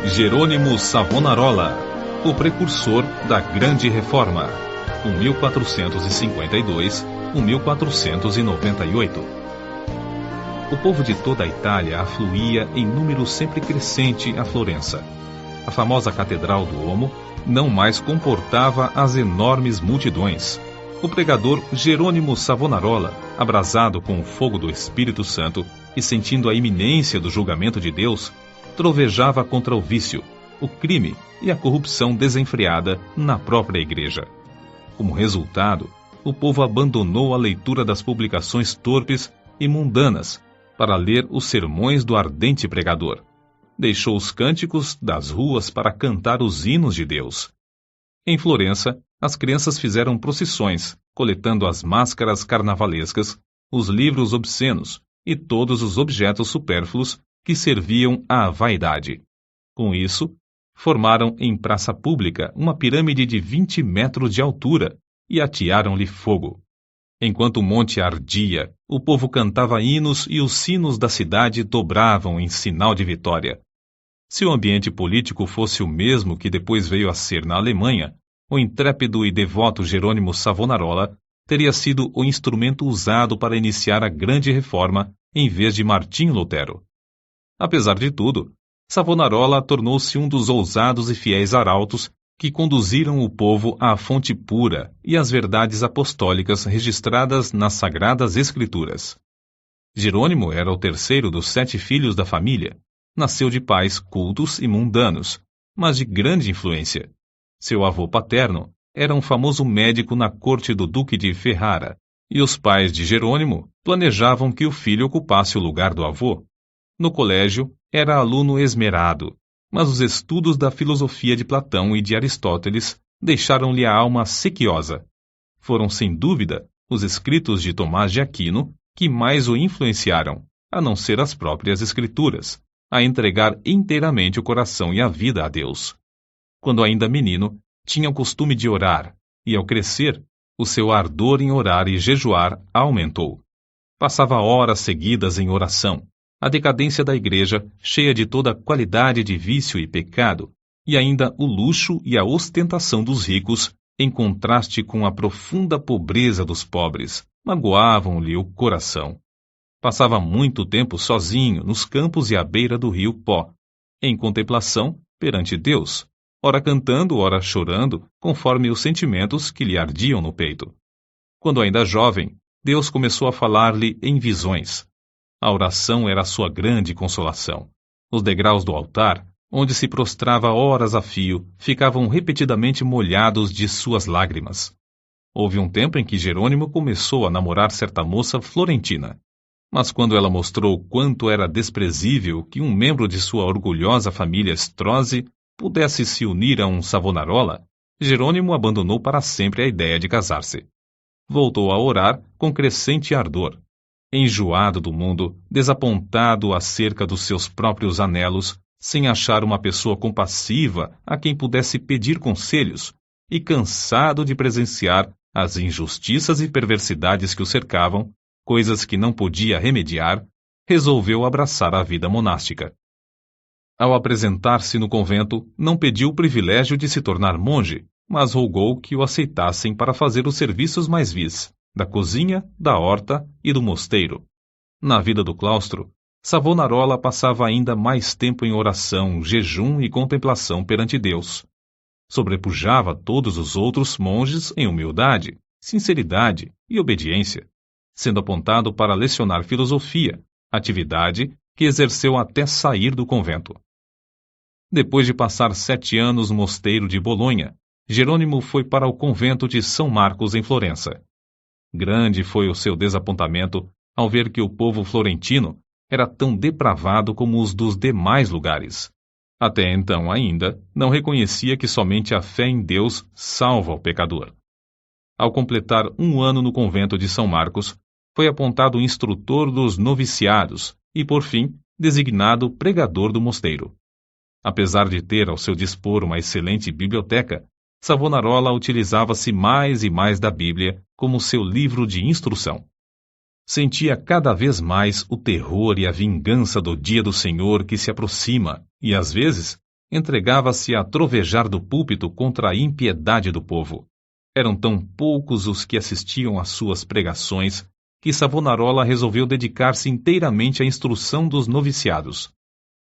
Jerônimo Savonarola, o precursor da Grande Reforma, 1452-1498. O povo de toda a Itália afluía em número sempre crescente a Florença. A famosa Catedral do Duomo não mais comportava as enormes multidões. O pregador Jerônimo Savonarola, abrasado com o fogo do Espírito Santo e sentindo a iminência do julgamento de Deus, trovejava contra o vício, o crime e a corrupção desenfreada na própria igreja. Como resultado, o povo abandonou a leitura das publicações torpes e mundanas para ler os sermões do ardente pregador. Deixou os cânticos das ruas para cantar os hinos de Deus. Em Florença, as crianças fizeram procissões, coletando as máscaras carnavalescas, os livros obscenos e todos os objetos supérfluos que serviam à vaidade. Com isso, formaram em praça pública uma pirâmide de 20 metros de altura e atearam-lhe fogo. Enquanto o monte ardia, o povo cantava hinos e os sinos da cidade dobravam em sinal de vitória. Se o ambiente político fosse o mesmo que depois veio a ser na Alemanha, o intrépido e devoto Jerônimo Savonarola teria sido o instrumento usado para iniciar a Grande Reforma em vez de Martinho Lutero. Apesar de tudo, Savonarola tornou-se um dos ousados e fiéis arautos que conduziram o povo à fonte pura e às verdades apostólicas registradas nas Sagradas Escrituras. Jerônimo era o terceiro dos 7 filhos da família. Nasceu de pais cultos e mundanos, mas de grande influência. Seu avô paterno era um famoso médico na corte do Duque de Ferrara, e os pais de Jerônimo planejavam que o filho ocupasse o lugar do avô. No colégio, era aluno esmerado, mas os estudos da filosofia de Platão e de Aristóteles deixaram-lhe a alma sequiosa. Foram, sem dúvida, os escritos de Tomás de Aquino que mais o influenciaram, a não ser as próprias escrituras, a entregar inteiramente o coração e a vida a Deus. Quando ainda menino, tinha o costume de orar, e ao crescer, o seu ardor em orar e jejuar aumentou. Passava horas seguidas em oração. A decadência da igreja, cheia de toda a qualidade de vício e pecado, e ainda o luxo e a ostentação dos ricos, em contraste com a profunda pobreza dos pobres, magoavam-lhe o coração. Passava muito tempo sozinho nos campos e à beira do rio Pó, em contemplação perante Deus, ora cantando, ora chorando, conforme os sentimentos que lhe ardiam no peito. Quando ainda jovem, Deus começou a falar-lhe em visões. A oração era a sua grande consolação. Os degraus do altar, onde se prostrava horas a fio, ficavam repetidamente molhados de suas lágrimas. Houve um tempo em que Jerônimo começou a namorar certa moça florentina. Mas quando ela mostrou quanto era desprezível que um membro de sua orgulhosa família Strozzi pudesse se unir a um Savonarola, Jerônimo abandonou para sempre a ideia de casar-se. Voltou a orar com crescente ardor. Enjoado do mundo, desapontado acerca dos seus próprios anelos, sem achar uma pessoa compassiva a quem pudesse pedir conselhos, e cansado de presenciar as injustiças e perversidades que o cercavam, coisas que não podia remediar, resolveu abraçar a vida monástica. Ao apresentar-se no convento, não pediu o privilégio de se tornar monge, mas rogou que o aceitassem para fazer os serviços mais vis, da cozinha, da horta e do mosteiro. Na vida do claustro, Savonarola passava ainda mais tempo em oração, jejum e contemplação perante Deus. Sobrepujava todos os outros monges em humildade, sinceridade e obediência, sendo apontado para lecionar filosofia, atividade que exerceu até sair do convento. Depois de passar 7 anos no mosteiro de Bolonha, Jerônimo foi para o convento de São Marcos em Florença. Grande foi o seu desapontamento ao ver que o povo florentino era tão depravado como os dos demais lugares. Até então ainda não reconhecia que somente a fé em Deus salva o pecador. Ao completar 1 ano no convento de São Marcos, foi apontado instrutor dos noviciados e, por fim, designado pregador do mosteiro. Apesar de ter ao seu dispor uma excelente biblioteca, Savonarola utilizava-se mais e mais da Bíblia como seu livro de instrução. Sentia cada vez mais o terror e a vingança do dia do Senhor que se aproxima e, às vezes, entregava-se a trovejar do púlpito contra a impiedade do povo. Eram tão poucos os que assistiam às suas pregações que Savonarola resolveu dedicar-se inteiramente à instrução dos noviciados.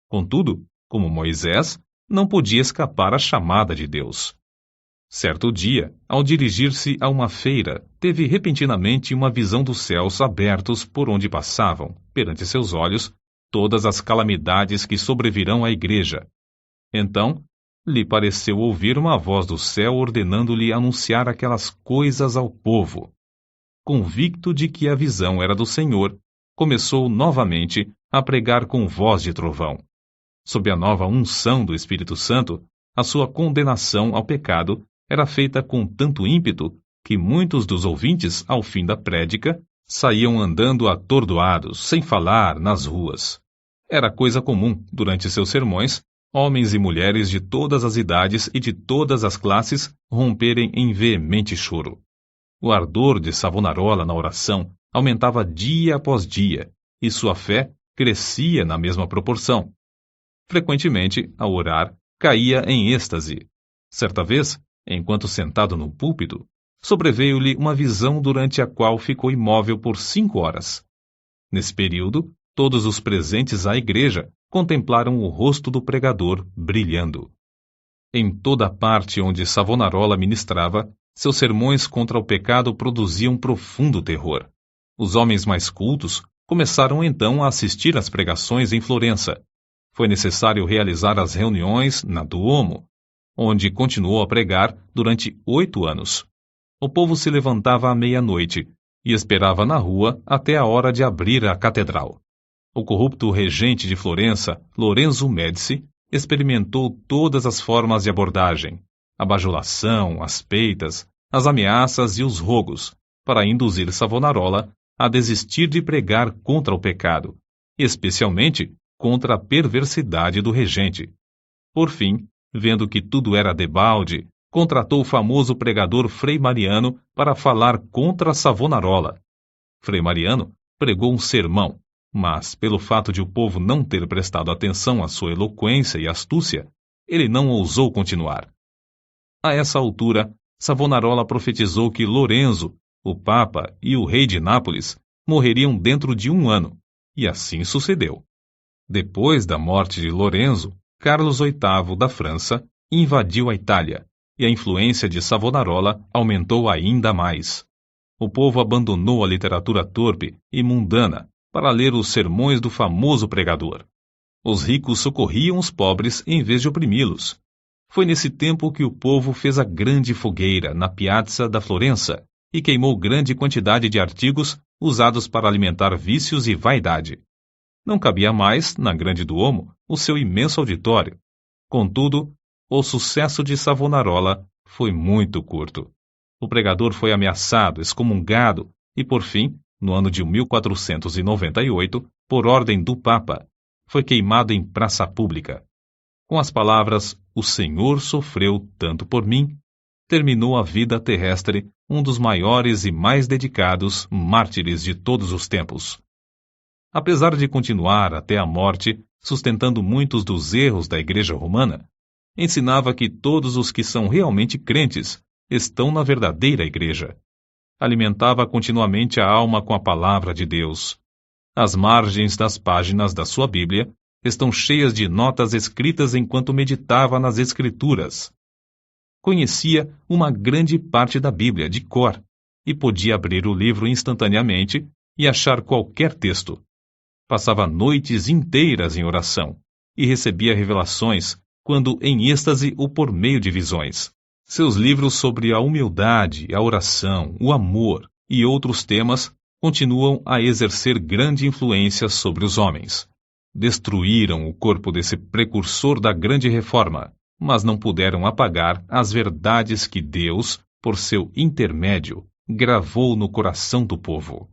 Contudo, como Moisés, não podia escapar à chamada de Deus. Certo dia, ao dirigir-se a uma feira, teve repentinamente uma visão dos céus abertos por onde passavam, perante seus olhos, todas as calamidades que sobrevirão à igreja. Então, lhe pareceu ouvir uma voz do céu ordenando-lhe anunciar aquelas coisas ao povo. Convicto de que a visão era do Senhor, começou novamente a pregar com voz de trovão. Sob a nova unção do Espírito Santo, a sua condenação ao pecado era feita com tanto ímpeto que muitos dos ouvintes, ao fim da prédica, saíam andando atordoados, sem falar, nas ruas. Era coisa comum, durante seus sermões, homens e mulheres de todas as idades e de todas as classes romperem em veemente choro. O ardor de Savonarola na oração aumentava dia após dia, e sua fé crescia na mesma proporção. Frequentemente, ao orar, caía em êxtase. Certa vez, enquanto sentado no púlpito, sobreveio-lhe uma visão durante a qual ficou imóvel por 5 horas. Nesse período, todos os presentes à igreja contemplaram o rosto do pregador brilhando. Em toda a parte onde Savonarola ministrava, seus sermões contra o pecado produziam profundo terror. Os homens mais cultos começaram então a assistir às pregações em Florença. Foi necessário realizar as reuniões na Duomo, onde continuou a pregar durante 8 anos. O povo se levantava à meia-noite e esperava na rua até a hora de abrir a catedral. O corrupto regente de Florença, Lorenzo Médici, experimentou todas as formas de abordagem, a bajulação, as peitas, as ameaças e os rogos, para induzir Savonarola a desistir de pregar contra o pecado, especialmente contra a perversidade do regente. Por fim, vendo que tudo era debalde, contratou o famoso pregador Frei Mariano para falar contra Savonarola. Frei Mariano pregou um sermão, mas, pelo fato de o povo não ter prestado atenção à sua eloquência e astúcia, ele não ousou continuar. A essa altura, Savonarola profetizou que Lorenzo, o Papa e o rei de Nápoles morreriam dentro de 1 ano, e assim sucedeu. Depois da morte de Lorenzo, Carlos VIII da França invadiu a Itália, e a influência de Savonarola aumentou ainda mais. O povo abandonou a literatura torpe e mundana para ler os sermões do famoso pregador. Os ricos socorriam os pobres em vez de oprimi-los. Foi nesse tempo que o povo fez a grande fogueira na Piazza da Florença e queimou grande quantidade de artigos usados para alimentar vícios e vaidade. Não cabia mais, na Grande Duomo, o seu imenso auditório. Contudo, o sucesso de Savonarola foi muito curto. O pregador foi ameaçado, excomungado e, por fim, no ano de 1498, por ordem do Papa, foi queimado em praça pública. Com as palavras "O Senhor sofreu tanto por mim", terminou a vida terrestre um dos maiores e mais dedicados mártires de todos os tempos. Apesar de continuar até a morte, sustentando muitos dos erros da Igreja Romana, ensinava que todos os que são realmente crentes estão na verdadeira Igreja. Alimentava continuamente a alma com a palavra de Deus. As margens das páginas da sua Bíblia estão cheias de notas escritas enquanto meditava nas Escrituras. Conhecia uma grande parte da Bíblia de cor e podia abrir o livro instantaneamente e achar qualquer texto. Passava noites inteiras em oração e recebia revelações, quando em êxtase ou por meio de visões. Seus livros sobre a humildade, a oração, o amor e outros temas continuam a exercer grande influência sobre os homens. Destruíram o corpo desse precursor da grande reforma, mas não puderam apagar as verdades que Deus, por seu intermédio, gravou no coração do povo.